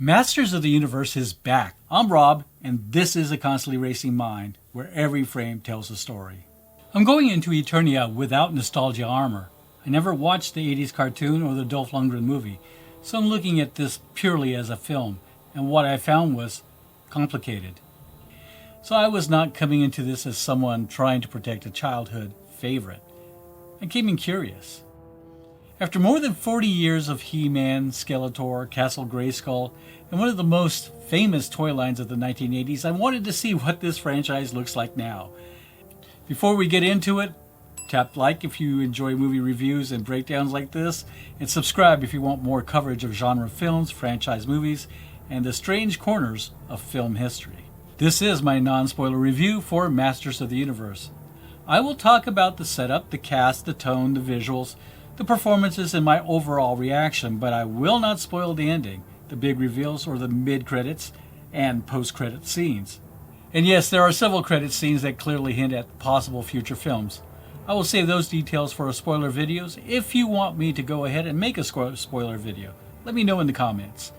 Masters of the Universe is back. I'm Rob, and this is A Constantly Racing Mind, where every frame tells a story. I'm going into Eternia without nostalgia armor. I never watched the 80s cartoon or the Dolph Lundgren movie, so I'm looking at this purely as a film, and what I found was complicated. So I was not coming into this as someone trying to protect a childhood favorite. I came in curious. After more than 40 years of He-Man, Skeletor, Castle Grayskull, and one of the most famous toy lines of the 1980s, I wanted to see what this franchise looks like now. Before we get into it, tap like if you enjoy movie reviews and breakdowns like this, and subscribe if you want more coverage of genre films, franchise movies, and the strange corners of film history. This is my non-spoiler review for Masters of the Universe. I will talk about the setup, the cast, the tone, the visuals, the performances, and my overall reaction, but I will not spoil the ending, the big reveals, or the mid-credits and post-credit scenes. And yes, there are several credit scenes that clearly hint at possible future films. I will save those details for a spoiler videos. If you want me to go ahead and make a spoiler video, let me know in the comments.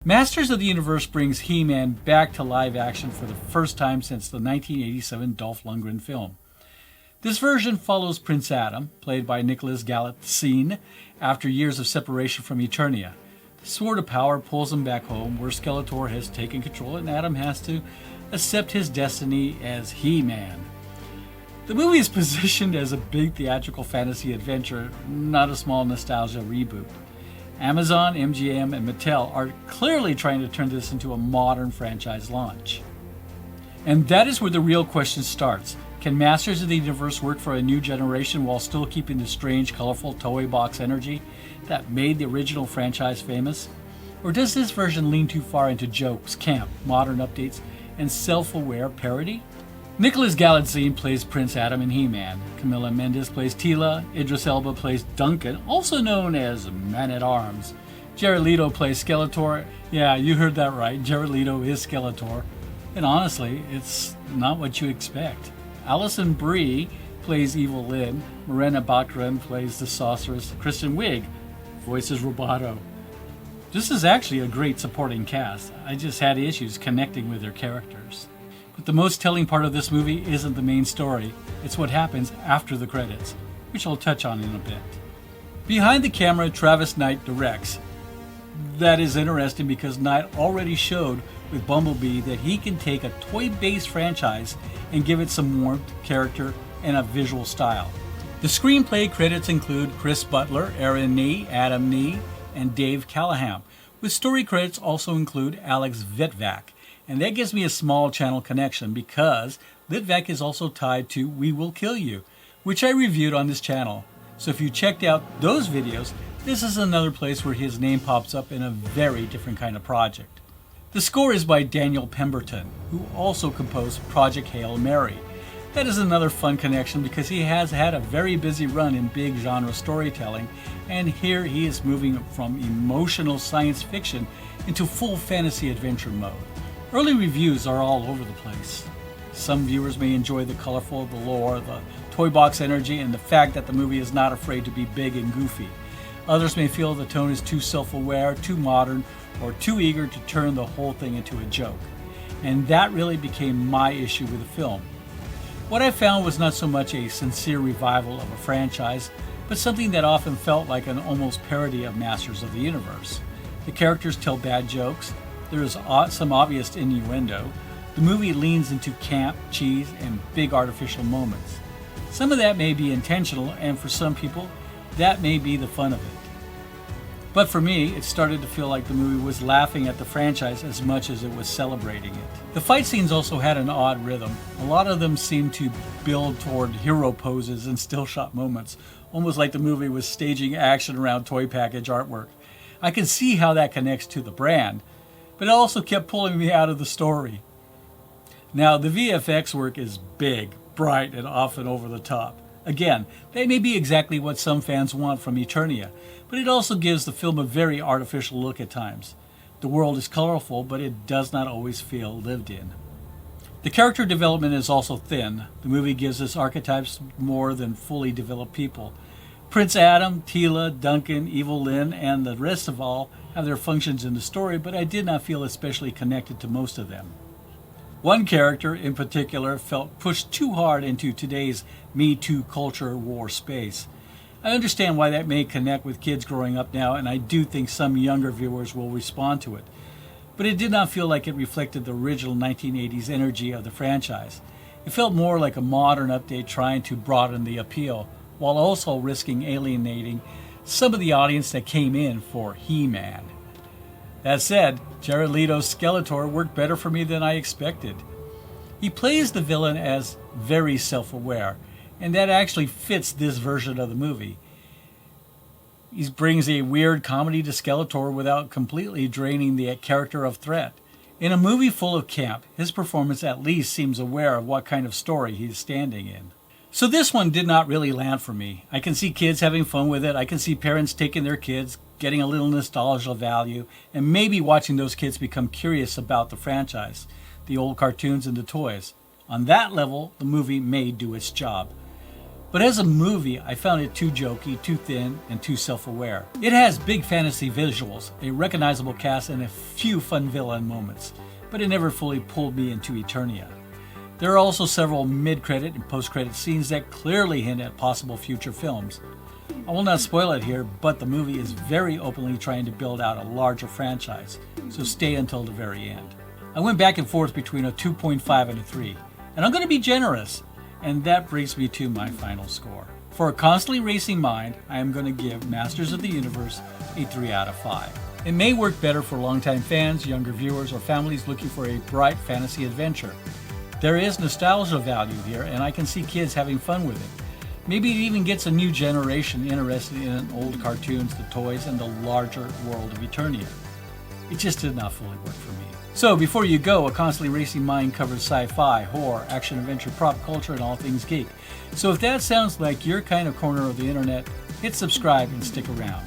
Masters of the Universe brings He-Man back to live action for the first time since the 1987 Dolph Lundgren film. This version follows Prince Adam, played by Nicholas Galitzine, after years of separation from Eternia. The Sword of Power pulls him back home, where Skeletor has taken control and Adam has to accept his destiny as He-Man. The movie is positioned as a big theatrical fantasy adventure, not a small nostalgia reboot. Amazon, MGM, and Mattel are clearly trying to turn this into a modern franchise launch. And that is where the real question starts. Can Masters of the Universe work for a new generation while still keeping the strange, colorful toy box energy that made the original franchise famous? Or does this version lean too far into jokes, camp, modern updates, and self-aware parody? Nicholas Galitzine plays Prince Adam in He-Man. Camila Mendes plays Teela. Idris Elba plays Duncan, also known as Man-at-Arms. Jared Leto plays Skeletor. Yeah, you heard that right. Jared Leto is Skeletor. And honestly, it's not what you expect. Alison Brie plays Evil-Lyn. Morena Baccarin plays the Sorceress. Kristen Wiig voices Roboto. This is actually a great supporting cast. I just had issues connecting with their characters. But the most telling part of this movie isn't the main story, it's what happens after the credits, which I'll touch on in a bit. Behind the camera, Travis Knight directs. That is interesting because Knight already showed with Bumblebee that he can take a toy-based franchise and give it some warmth, character, and a visual style. The screenplay credits include Chris Butler, Aaron Nee, Adam Nee, and Dave Callahan, with story credits also include Alex Vitvak. And that gives me a small channel connection because Litvak is also tied to We Will Kill You, which I reviewed on this channel. So if you checked out those videos, this is another place where his name pops up in a very different kind of project. The score is by Daniel Pemberton, who also composed Project Hail Mary. That is another fun connection because he has had a very busy run in big genre storytelling, and here he is moving from emotional science fiction into full fantasy adventure mode. Early reviews are all over the place. Some viewers may enjoy the colorful, the lore, the toy box energy, and the fact that the movie is not afraid to be big and goofy. Others may feel the tone is too self-aware, too modern, or too eager to turn the whole thing into a joke. And that really became my issue with the film. What I found was not so much a sincere revival of a franchise, but something that often felt like an almost parody of Masters of the Universe. The characters tell bad jokes. There is some obvious innuendo. The movie leans into camp, cheese, and big artificial moments. Some of that may be intentional, and for some people, that may be the fun of it. But for me, it started to feel like the movie was laughing at the franchise as much as it was celebrating it. The fight scenes also had an odd rhythm. A lot of them seemed to build toward hero poses and still shot moments, almost like the movie was staging action around toy package artwork. I can see how that connects to the brand, but it also kept pulling me out of the story. Now, the VFX work is big, bright, and often over the top. Again, they may be exactly what some fans want from Eternia, but it also gives the film a very artificial look at times. The world is colorful, but it does not always feel lived in. The character development is also thin. The movie gives us archetypes more than fully developed people. Prince Adam, Teela, Duncan, Evil-Lyn, and the rest of all have their functions in the story, but I did not feel especially connected to most of them. One character in particular felt pushed too hard into today's Me Too culture war space. I understand why that may connect with kids growing up now, and I do think some younger viewers will respond to it. But it did not feel like it reflected the original 1980s energy of the franchise. It felt more like a modern update trying to broaden the appeal, while also risking alienating some of the audience that came in for He-Man. That said, Jared Leto's Skeletor worked better for me than I expected. He plays the villain as very self-aware, and that actually fits this version of the movie. He brings a weird comedy to Skeletor without completely draining the character of threat. In a movie full of camp, his performance at least seems aware of what kind of story he's standing in. So this one did not really land for me. I can see kids having fun with it. I can see parents taking their kids, getting a little nostalgia value, and maybe watching those kids become curious about the franchise, the old cartoons and the toys. On that level, the movie may do its job. But as a movie, I found it too jokey, too thin, and too self-aware. It has big fantasy visuals, a recognizable cast, and a few fun villain moments, but it never fully pulled me into Eternia. There are also several mid-credit and post-credit scenes that clearly hint at possible future films. I will not spoil it here, but the movie is very openly trying to build out a larger franchise, so stay until the very end. I went back and forth between a 2.5 and a 3, and I'm going to be generous, and that brings me to my final score. For a constantly racing mind, I am going to give Masters of the Universe a 3 out of 5. It may work better for longtime fans, younger viewers, or families looking for a bright fantasy adventure. There is nostalgia value here, and I can see kids having fun with it. Maybe it even gets a new generation interested in old cartoons, the toys, and the larger world of Eternia. It just did not fully work for me. So, before you go, A Constantly Racing Mind covers sci-fi, horror, action-adventure, pop culture, and all things geek. So if that sounds like your kind of corner of the internet, hit subscribe and stick around.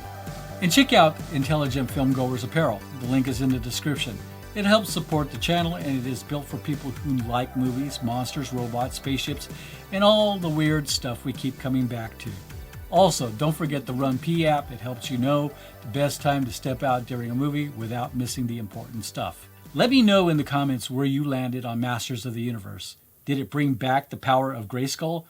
And check out Intelligent Filmgoers Apparel. The link is in the description. It helps support the channel, and it is built for people who like movies, monsters, robots, spaceships, and all the weird stuff we keep coming back to. Also, don't forget the Run P app. It helps you know the best time to step out during a movie without missing the important stuff. Let me know in the comments where you landed on Masters of the Universe. Did it bring back the power of Grayskull,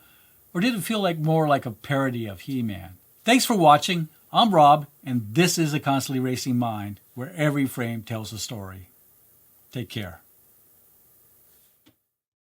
or did it feel more like a parody of He-Man? Thanks for watching. I'm Rob, and this is A Constantly Racing Mind, where every frame tells a story. Take care.